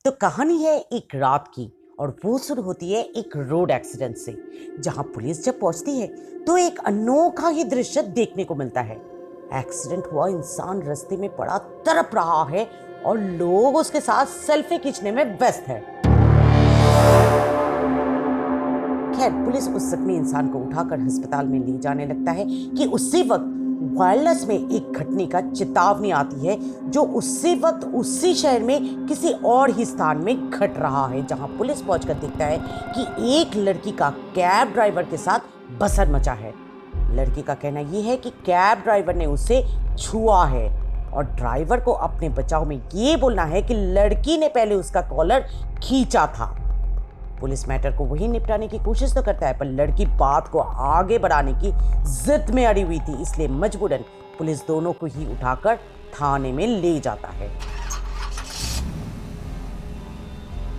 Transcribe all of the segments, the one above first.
तो कहानी है एक रात की और वो शुरू होती है एक रोड एक्सीडेंट से। जहां पुलिस जब पहुंचती है तो एक अनोखा ही दृश्य देखने को मिलता है। एक्सीडेंट हुआ इंसान रास्ते में पड़ा तड़प रहा है और लोग उसके साथ सेल्फी खींचने में व्यस्त है। खैर पुलिस उस जख्मी इंसान को उठाकर अस्पताल में ले जाने लगता है कि उसी वक्त वायरलेस में एक घटने का चेतावनी आती है जो उसी वक्त उसी शहर में किसी और ही स्थान में घट रहा है। जहां पुलिस पहुंचकर देखता है कि एक लड़की का कैब ड्राइवर के साथ बसर मचा है। लड़की का कहना यह है कि कैब ड्राइवर ने उसे छुआ है और ड्राइवर को अपने बचाव में ये बोलना है कि लड़की ने पहले उसका कॉलर खींचा था। पुलिस मैटर को वही निपटाने की कोशिश तो करता है, पर लड़की बात को आगे बढ़ाने की जिद में अड़ी हुई थी, इसलिए मजबूरन पुलिस दोनों को ही उठाकर थाने में ले जाता है।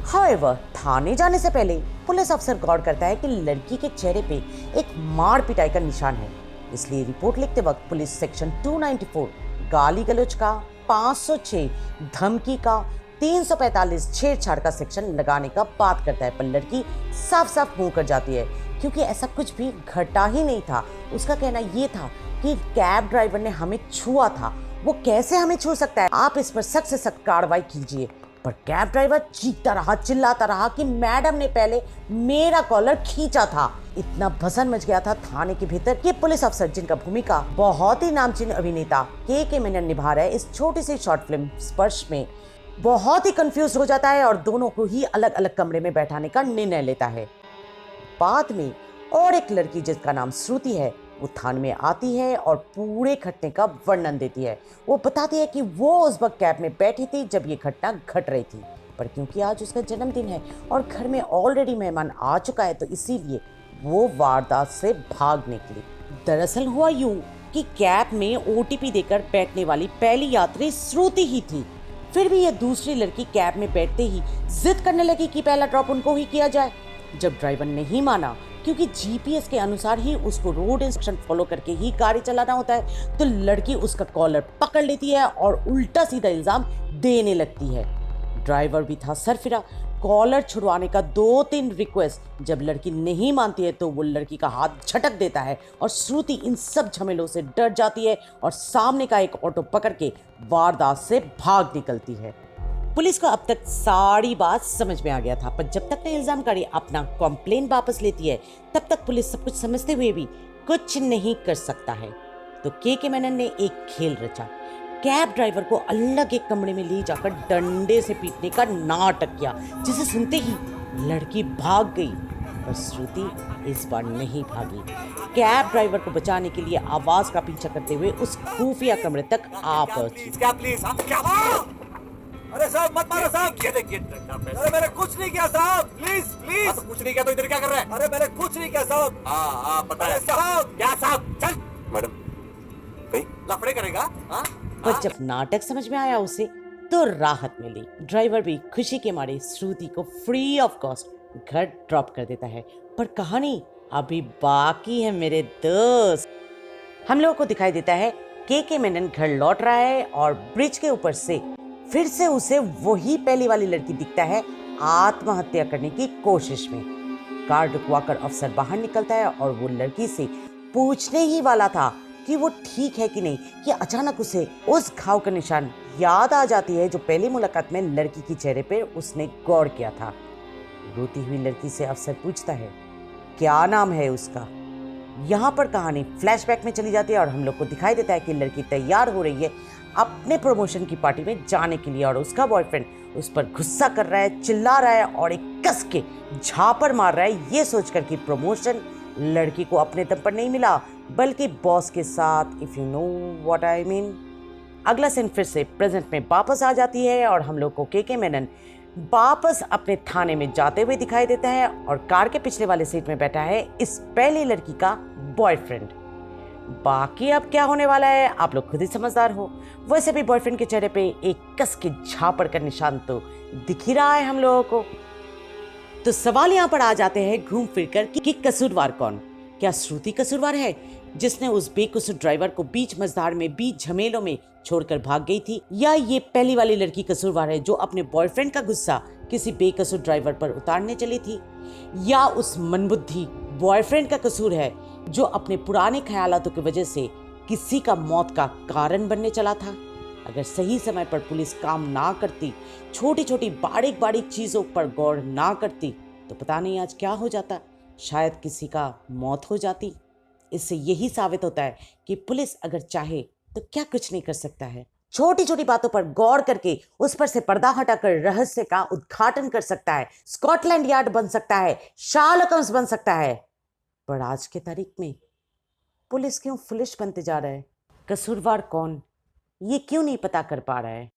However, थाने जाने से पहले पुलिस अफसर गौर करता है कि लड़की के चेहरे पे एक मार पिटाई का निशान है, इसलिए रिपोर्ट लिखते वक्त पुलिस सेक्शन 294 गाली गलौज का, 506 धमकी का, 345 छेड़छाड़ का सेक्शन लगाने का बात करता है, पर लड़की साफ साफ मुंह कर जाती है क्योंकि ऐसा कुछ भी घटा ही नहीं था। उसका कहना यह था कि कैब ड्राइवर ने हमें छुआ था, वो कैसे हमें छू सकता है, आप इस पर सख्त से सख्त कार्रवाई कीजिए। पर कैब ड्राइवर चीखता रहा, चिल्लाता रहा कि मैडम ने पहले मेरा कॉलर खींचा था। इतना भसन मच गया था थाने के भीतर कि पुलिस अफसर, जिनका भूमिका बहुत ही नामचीन अभिनेता के मेनन निभा रहे इस छोटी सी शॉर्ट फिल्म स्पर्श में, बहुत ही कंफ्यूज हो जाता है और दोनों को ही अलग अलग कमरे में बैठाने का निर्णय लेता है। बाद में और एक लड़की जिसका नाम श्रुति है वो थाने में आती है और पूरे घटने का वर्णन देती है। वो बताती है कि वो उस वक्त कैब में बैठी थी जब ये घटना घट रही थी, पर क्योंकि आज उसका जन्मदिन है और घर में ऑलरेडी मेहमान आ चुका है तो इसीलिए वो वारदात से भाग निकली। दरअसल हुआ यूं कि कैब में ओटीपी देकर बैठने वाली पहली यात्री श्रुति ही थी। फिर भी यह दूसरी लड़की कैब में बैठते ही जिद करने लगी कि पहला ड्रॉप उनको ही किया जाए। जब ड्राइवर नहीं माना, क्योंकि जीपीएस के अनुसार ही उसको रोड इंस्ट्रक्शन फॉलो करके ही गाड़ी चलाना होता है, तो लड़की उसका कॉलर पकड़ लेती है और उल्टा सीधा इल्जाम देने लगती है। ड्राइवर भी था सरफिरा। कॉलर छुड़वाने का 2-3 रिक्वेस्ट जब लड़की नहीं मानती है तो वो लड़की का हाथ झटक देता है और श्रुति इन सब झमेलों से डर जाती है और सामने का एक ऑटो पकड़ के वारदात से भाग निकलती है। पुलिस को अब तक सारी बात समझ में आ गया था, पर जब तक इल्जामकारी अपना कंप्लेन वापस लेती है तब तक पुलिस सब कुछ समझते हुए भी कुछ नहीं कर सकता है। तो के मेनन ने एक खेल रचा। कैब ड्राइवर को अलग एक कमरे में ले जाकर डंडे से पीटने का नाटक किया, जिसे सुनते ही लड़की भाग गई, पर श्रुति इस बार नहीं भागी। कैब ड्राइवर को बचाने के लिए आवाज का पीछा करते हुए उस खुफिया कमरे तक आ पहुंची। अरे साहब मत मारो साहब, ये देखिए अरे मैंने कुछ नहीं किया साहब, प्लीज प्लीज। तो कुछ नहीं किया तो इधर क्या कर रहा है? अरे मैंने कुछ नहीं किया साहब। हाँ पता है साहब। क्या साहब? चल मैडम भाई लफड़े करेगा। पर जब नाटक समझ में आया उसे तो राहत मिली। ड्राइवर भी खुशी के मारे श्रुति को फ्री ऑफ कॉस्ट घर ड्रॉप कर देता है। पर कहानी अभी बाकी है मेरे दोस्त। हम लोगों को दिखाई देता है के मेनन घर लौट रहा है और ब्रिज के ऊपर से फिर से उसे वही पहली वाली लड़की दिखता है आत्महत्या करने की कोशिश में। कार रुकवाकर अफसर बाहर निकलता है और वो लड़की से पूछने ही वाला था कि वो ठीक है कि नहीं कि अचानक उसे उस घाव का निशान याद आ जाती है जो पहली मुलाकात में लड़की के चेहरे पर उसने गौर किया था। रोती हुई लड़की से अफसर पूछता है क्या नाम है उसका। यहाँ पर कहानी फ्लैशबैक में चली जाती है और हम लोग को दिखाई देता है कि लड़की तैयार हो रही है अपने प्रमोशन की पार्टी में जाने के लिए और उसका बॉयफ्रेंड उस पर गुस्सा कर रहा है, चिल्ला रहा है और एक कस के झापड़ मार रहा है, ये सोचकर कि प्रमोशन लड़की को अपने दम पर नहीं मिला बल्कि बॉस के साथ, if you know what I mean. अगला सीन फिर से प्रेजेंट में वापस आ जाती है और हम लोग को के मेनन वापस अपने थाने में जाते हुए दिखाई देता है और कार के पिछले वाले सीट में बैठा है इस पहली लड़की का बॉयफ्रेंड। बाकी अब क्या होने वाला है आप लोग खुद ही समझदार हो। वैसे भी बॉयफ्रेंड के चेहरे पे एक कस के झापड़ का निशान तो दिख ही रहा है हम लोगों को। तो सवाल यहाँ पर आ जाते हैं घूम फिर कर कि कसूरवार कौन? क्या श्रुति कसूरवार है जिसने उस बेकसूर ड्राइवर को बीच मझधार में बीच झमेलों में छोड़कर भाग गई थी, या ये पहली वाली लड़की कसूरवार है जो अपने बॉयफ्रेंड का गुस्सा किसी बेकसूर ड्राइवर पर उतारने चली थी, या उस मनबुद्धि बॉयफ्रेंड का कसूर है जो अपने पुराने ख्यालातों की वजह से किसी का मौत का कारण बनने चला था। अगर सही समय पर पुलिस काम ना करती, छोटी छोटी बारीक बारीक चीजों पर गौर ना करती, तो पता नहीं आज क्या हो जाता, शायद किसी का मौत हो जाती। इससे यही साबित होता है कि पुलिस अगर चाहे तो क्या कुछ नहीं कर सकता है। छोटी छोटी बातों पर गौर करके उस पर से पर्दा हटाकर रहस्य का उद्घाटन कर सकता है, स्कॉटलैंड यार्ड बन सकता है, शार्लक होम्स बन सकता है। पर आज के तारीख में पुलिस क्यों फुलिश बनते जा रहा है? कसूरवार कौन, ये क्यों नहीं पता कर पा रहा है?